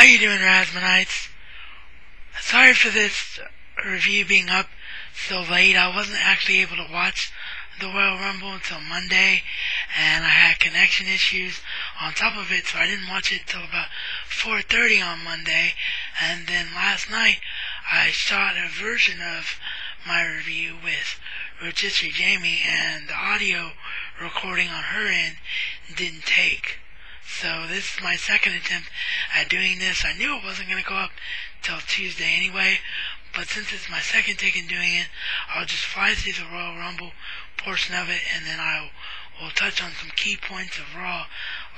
you doing, Rasmanites? Sorry for this review being up so late. I wasn't actually able to watch the Royal Rumble until Monday, and I had connection issues on top of it, so I didn't watch it till about 4:30 on Monday. And then last night, I shot a version of my review with Rotisserie Jamie, and the audio recording on her end didn't take. So this is my second attempt at doing this. I knew it wasn't going to go up till Tuesday anyway, but since it's my second take in doing it, I'll just fly through the Royal Rumble portion of it, and then I will touch on some key points of Raw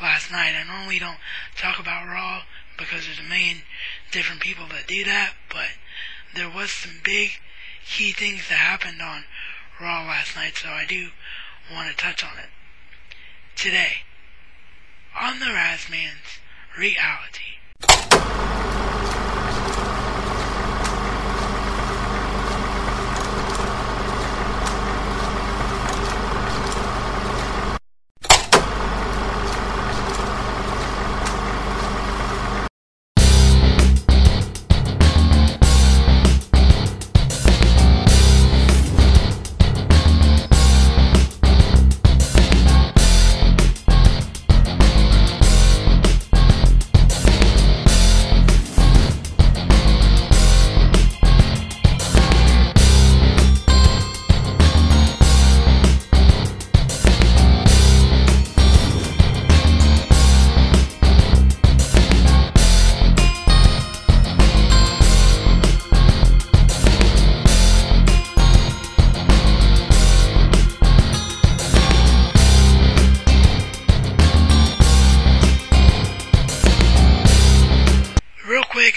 last night. I normally don't talk about Raw because there's a million different people that do that, but there was some big key things that happened on Raw last night, so I do want to touch on it. Today, on the Razman's Reality.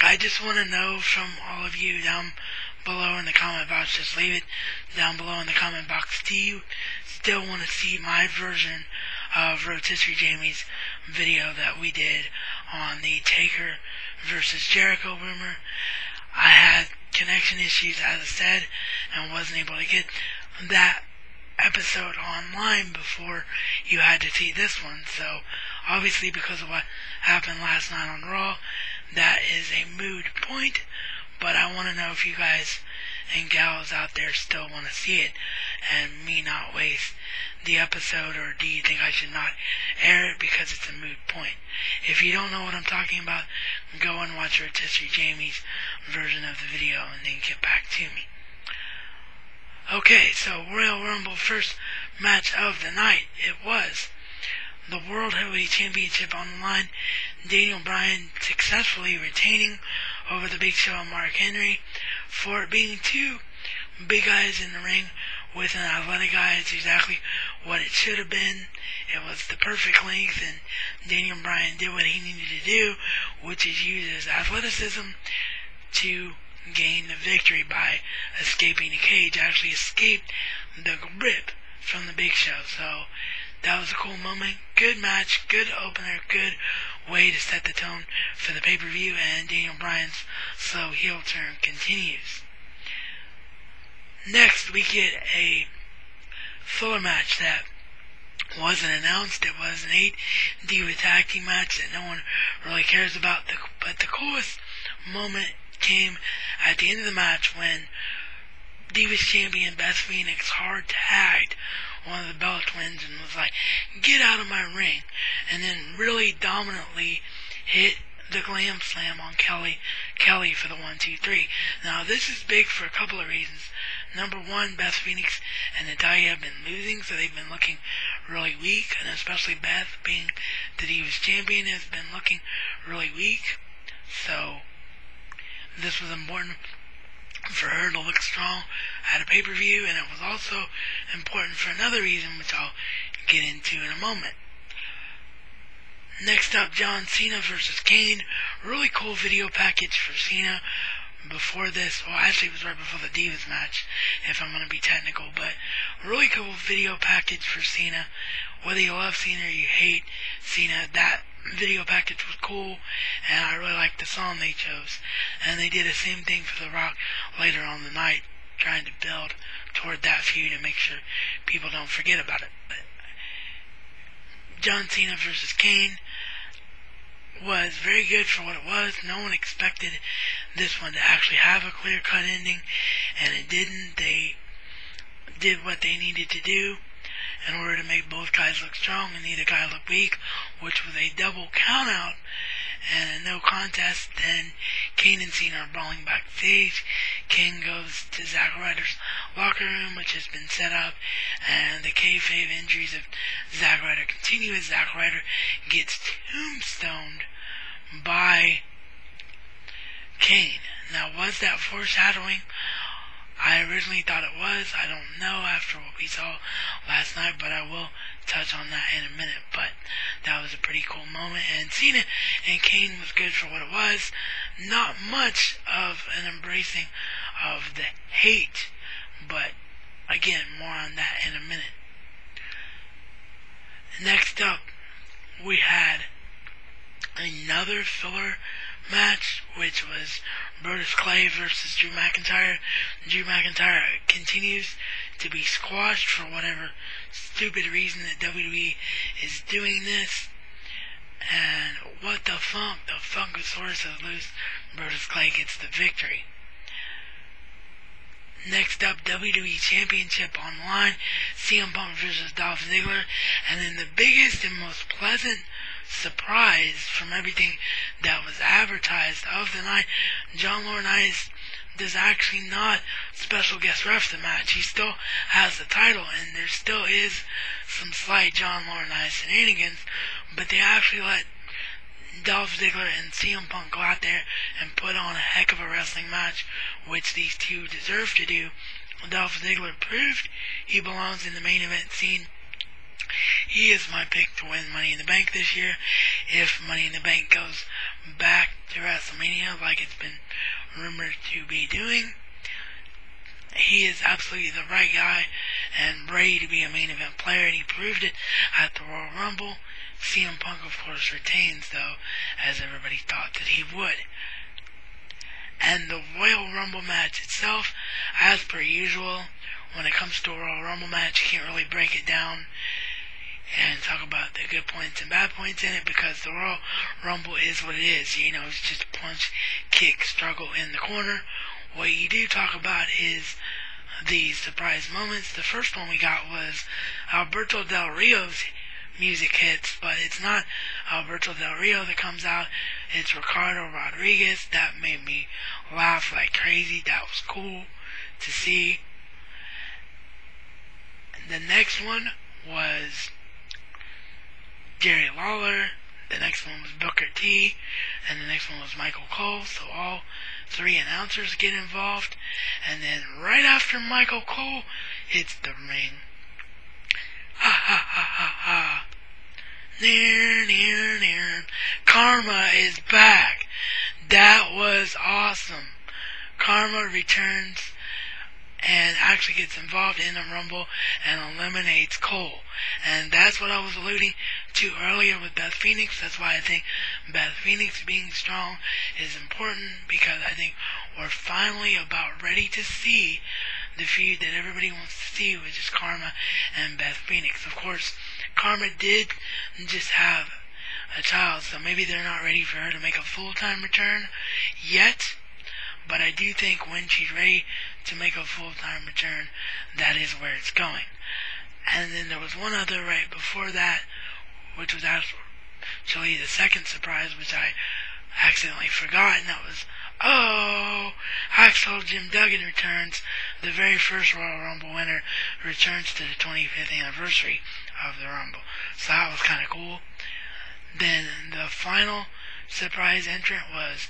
I just want to know from all of you down below in the comment box, just leave it down below in the comment box. Do you still want to see my version of Rotisserie Jamie's video that we did on the Taker versus Jericho rumor? I had connection issues, as I said, and wasn't able to get that episode online before you had to see this one. So obviously, because of what happened last night on Raw, that is a moot point, but I want to know if you guys and gals out there still want to see it and me not waste the episode, or do you think I should not air it because it's a moot point? If you don't know what I'm talking about, go and watch Rotisserie Jamie's version of the video and then get back to me. Okay, so Royal Rumble first match of the night. It was the World Heavyweight Championship on the line. Daniel Bryan successfully retaining over the Big Show and Mark Henry. For it being two big guys in the ring with an athletic guy, it's exactly what it should have been. It was the perfect length, and Daniel Bryan did what he needed to do, which is use his athleticism to gain the victory by escaping the cage. Actually escaped the grip from the Big Show. So that was a cool moment. Good match, good opener, good way to set the tone for the pay-per-view, and Daniel Bryan's slow heel turn continues. Next, we get a filler match that wasn't announced. It was an 8-diva tag team match that no one really cares about. But the coolest moment came at the end of the match when Divas champion Beth Phoenix hard tagged one of the Bella Twins and was like, "Get out of my ring," and then really dominantly hit the Glam Slam on Kelly for the 1-2-3. Now this is big for a couple of reasons. Number one, Beth Phoenix and Natalya have been losing, so they've been looking really weak, and especially Beth being the Divas champion has been looking really weak. So this was important for her to look strong at a pay-per-view, and it was also important for another reason, which I'll get into in a moment. Next up, John Cena versus Kane. Really cool video package for Cena before this. Well, actually it was right before the Divas match, if I'm going to be technical, but really cool video package for Cena. Whether you love Cena or you hate Cena, that video package was cool, and I really liked the song they chose. And they did the same thing for The Rock later on the night, trying to build toward that feud and make sure people don't forget about it. But John Cena versus Kane was very good for what it was. No one expected this one to actually have a clear-cut ending, and it didn't. They did what they needed to do in order to make both guys look strong and neither guy look weak, which was a double count-out and a no contest. Then Kane and Cena are brawling backstage. Kane goes to Zack Ryder's locker room, which has been set up, and the kayfabe injuries of Zack Ryder continue as Zack Ryder gets tombstoned by Kane. Now, was that foreshadowing? I originally thought it was. I don't know after what we saw last night, but I will touch on that in a minute. But that was a pretty cool moment, and Cena and Kane was good for what it was. Not much of an embracing of the hate, but again, more on that in a minute. Next up, we had another filler match, which was Brodus Clay versus Drew McIntyre. Drew McIntyre continues to be squashed for whatever stupid reason that WWE is doing this. And what the funk? The Funkasaurus is loose. Brodus Clay gets the victory. Next up, WWE Championship on the line. CM Punk versus Dolph Ziggler. And then the biggest and most pleasant surprise from everything that was advertised of the night, John Laurinaitis does actually not special guest ref the match. He still has the title, and there still is some slight John Laurinaitis shenanigans, but they actually let Dolph Ziggler and CM Punk go out there and put on a heck of a wrestling match, which these two deserve to do. Dolph Ziggler proved he belongs in the main event scene. He is my pick to win Money in the Bank this year. If Money in the Bank goes back to WrestleMania like it's been rumored to be doing, he is absolutely the right guy and ready to be a main event player, and he proved it at the Royal Rumble. CM Punk, of course, retains, though, as everybody thought that he would. And the Royal Rumble match itself, as per usual, when it comes to a Royal Rumble match, you can't really break it down and talk about the good points and bad points in it, because the Royal Rumble is what it is. You know, it's just punch, kick, struggle in the corner. What you do talk about is the surprise moments. The first one we got was Alberto Del Rio's music hits, but it's not Alberto Del Rio that comes out. It's Ricardo Rodriguez. That made me laugh like crazy. That was cool to see. The next one was Jerry Lawler, the next one was Booker T, and the next one was Michael Cole. So all three announcers get involved, and then right after Michael Cole hits the ring, ha ha ha ha ha, near, near, near, Karma is back. That was awesome. Karma returns and actually gets involved in the Rumble and eliminates Cole. And that's what I was alluding to earlier with Beth Phoenix. That's why I think Beth Phoenix being strong is important, because I think we're finally about ready to see the feud that everybody wants to see, which is Karma and Beth Phoenix. Of course, Karma did just have a child, so maybe they're not ready for her to make a full-time return yet. But I do think when she's ready to make a full-time return, that is where it's going. And then there was one other right before that, which was actually the second surprise, which I accidentally forgot, and that was, Hacksaw Jim Duggan returns. The very first Royal Rumble winner returns to the 25th anniversary of the Rumble. So that was kind of cool. Then the final surprise entrant was,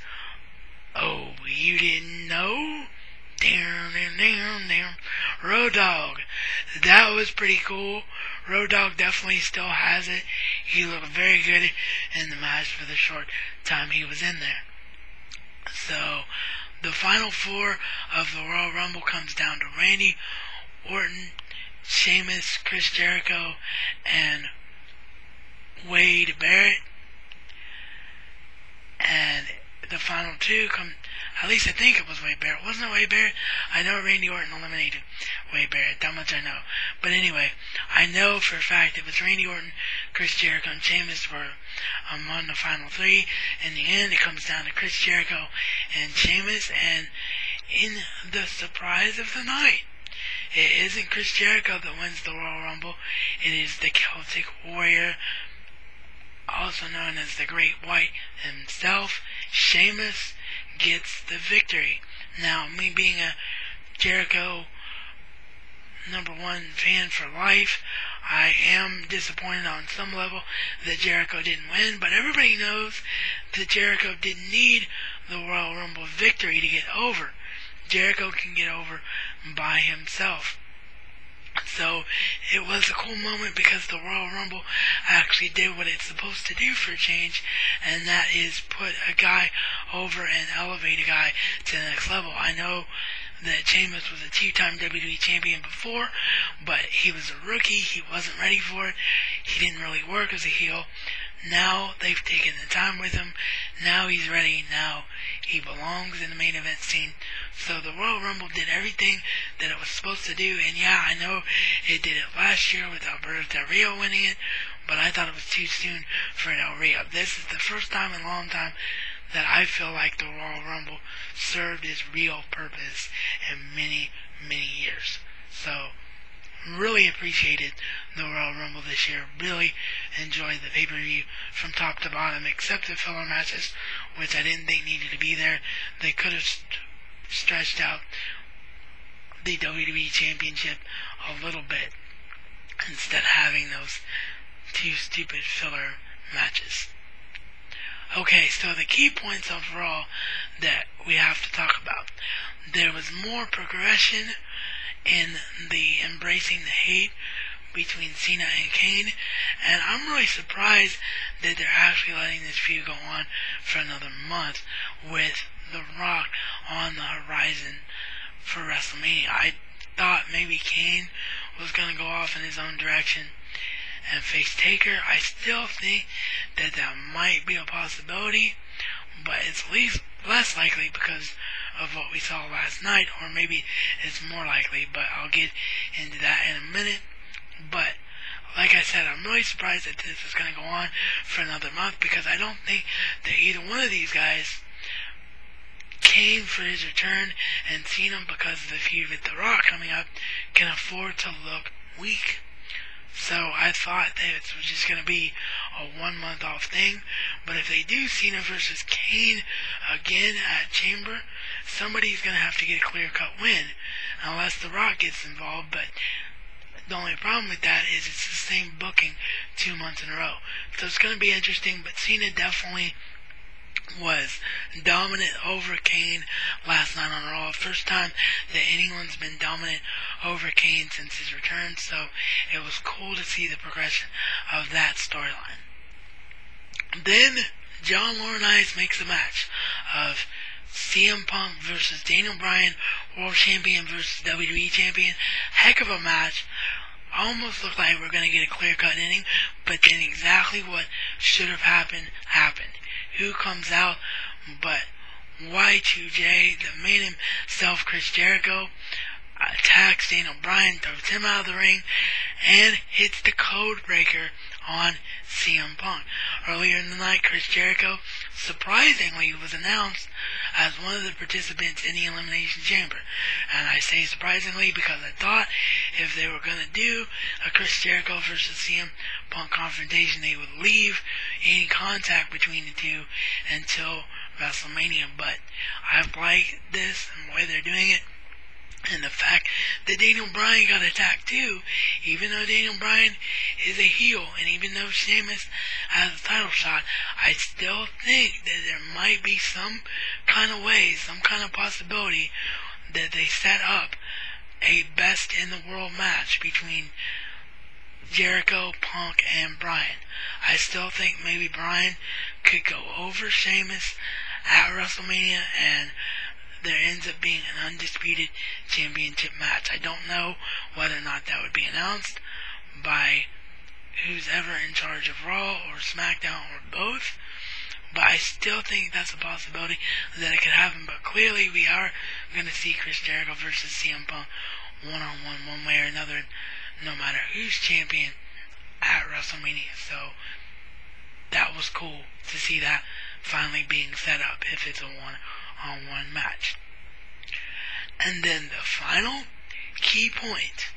oh, you didn't know? Damn, damn, damn, damn. Road Dogg. That was pretty cool. Road Dogg definitely still has it. He looked very good in the match for the short time he was in there. So, the final four of the Royal Rumble comes down to Randy Orton, Sheamus, Chris Jericho, and Wade Barrett. And the final two come At least I think it was Wade Barrett. Wasn't it Wade Barrett? I know Randy Orton eliminated Wade Barrett. That much I know. But anyway, I know for a fact it was Randy Orton, Chris Jericho, and Sheamus were among the final three. In the end, it comes down to Chris Jericho and Sheamus. And in the surprise of the night, it isn't Chris Jericho that wins the Royal Rumble. It is the Celtic Warrior, also known as the Great White himself. Sheamus gets the victory. Now, me being a Jericho #1 fan for life, I am disappointed on some level that Jericho didn't win, but everybody knows that Jericho didn't need the Royal Rumble victory to get over. Jericho can get over by himself. So it was a cool moment because the Royal Rumble actually did what it's supposed to do for a change, and that is put a guy over and elevate a guy to the next level. I know that Sheamus was a two-time WWE champion before, but he was a rookie. He wasn't ready for it. He didn't really work as a heel. Now they've taken the time with him. Now he's ready. Now he belongs in the main event scene. So the Royal Rumble did everything that it was supposed to do. And yeah, I know it did it last year with Alberto Del Rio winning it, but I thought it was too soon for Del Rio. This is the first time in a long time that I feel like the Royal Rumble served its real purpose in many, many years. So really appreciated the Royal Rumble this year. Really enjoyed the pay-per-view from top to bottom, except the filler matches, which I didn't think needed to be there. They could have stretched out the WWE Championship a little bit instead of having those two stupid filler matches. Okay, so the key points overall that we have to talk about. There was more progression in the embracing the hate between Cena and Kane, and I'm really surprised that they're actually letting this feud go on for another month with The Rock on the horizon for WrestleMania. I thought maybe Kane was going to go off in his own direction and face Taker. I still think that that might be a possibility, but it's at least less likely because of what we saw last night, or maybe it's more likely, but I'll get into that in a minute. But like I said, I'm really surprised that this is going to go on for another month, because I don't think that either one of these guys came for his return, and Cena, because of the feud with The Rock coming up, can afford to look weak. So I thought that it was just going to be a 1 month off thing. But if they do Cena versus Kane again at Chamber, somebody's going to have to get a clear-cut win, unless The Rock gets involved. But the only problem with that is it's the same booking 2 months in a row. So it's going to be interesting, but Cena definitely was dominant over Kane last night on Raw. First time that anyone's been dominant over Kane since his return, so it was cool to see the progression of that storyline. Then John Laurinaitis makes a match of CM Punk versus Daniel Bryan, World Champion versus WWE Champion. Heck of a match. Almost looked like we were going to get a clear-cut ending, but then exactly what should have happened, happened. Who comes out but Y2J, the man himself, Chris Jericho, attacks Daniel Bryan, throws him out of the ring, and hits the code breaker on CM Punk. Earlier in the night, Chris Jericho surprisingly was announced as one of the participants in the Elimination Chamber. And I say surprisingly because I thought if they were going to do a Chris Jericho versus CM Punk confrontation, they would leave any contact between the two until WrestleMania. But I like this and the way they're doing it. And the fact that Daniel Bryan got attacked too, even though Daniel Bryan is a heel, and even though Sheamus has a title shot, I still think that there might be some kind of way, some kind of possibility that they set up a best in the world match between Jericho, Punk, and Bryan. I still think maybe Bryan could go over Sheamus at WrestleMania, and there ends up being an undisputed championship match. I don't know whether or not that would be announced by who's ever in charge of Raw or SmackDown or both, but I still think that's a possibility that it could happen. But clearly we are going to see Chris Jericho versus CM Punk one-on-one, one way or another, no matter who's champion at WrestleMania. So that was cool to see that finally being set up if it's a one-on-one match. And then the final key point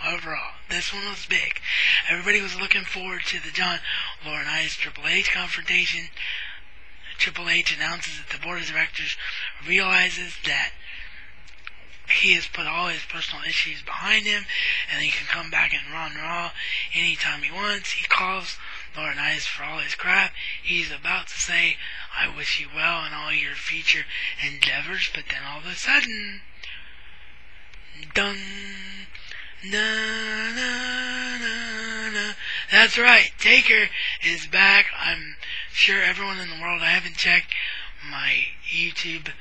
overall, this one was big. Everybody was looking forward to the John Laurinaitis Triple H confrontation. Triple H announces that the board of directors realizes that he has put all his personal issues behind him, and he can come back and run Raw anytime he wants. He calls Laurinaitis for all his crap. He's about to say, "I wish you well in all your future endeavors," but then all of a sudden, dun, na, na, na, na. That's right, Taker is back. I'm sure everyone in the world, I haven't checked my YouTube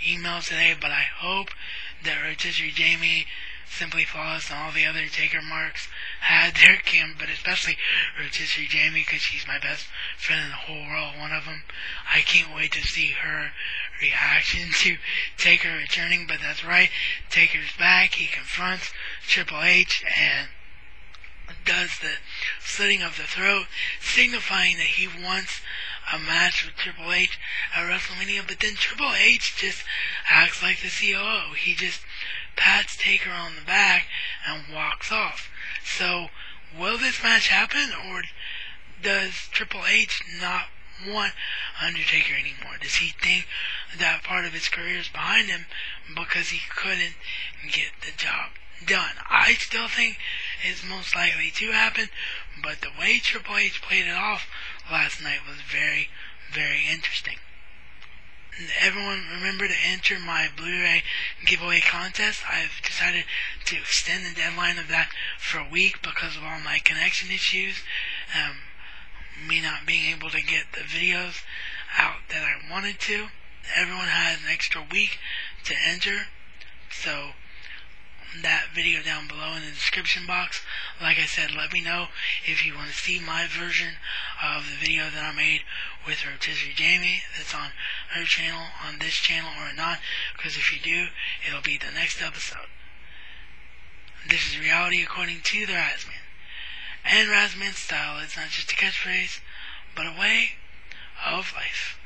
emails today, but I hope that Rotisserie Jamie, Simply Flawless, and all the other Taker marks had their camera, but especially Rotisserie Jamie, because she's my best friend in the whole world, one of them. I can't wait to see her reaction to Taker returning, but that's right, Taker's back. He confronts Triple H and does the slitting of the throat, signifying that he wants a match with Triple H at WrestleMania. But then Triple H just acts like the COO. He just pats Taker on the back and walks off. So will this match happen, or does Triple H not want Undertaker anymore? Does he think that part of his career is behind him because he couldn't get the job done? I still think it's most likely to happen, but the way Triple H played it off last night was very, very interesting. Everyone remember to enter my Blu-ray giveaway contest. I've decided to extend the deadline of that for a week because of all my connection issues, me not being able to get the videos out that I wanted to. Everyone has an extra week to enter, so that video down below in the description box. Like I said, let me know if you want to see my version of the video that I made with Rotisserie Jamie that's on her channel, on this channel, or not, because if you do, it'll be the next episode. This is reality according to the Razman. And Razman style is not just a catchphrase, but a way of life.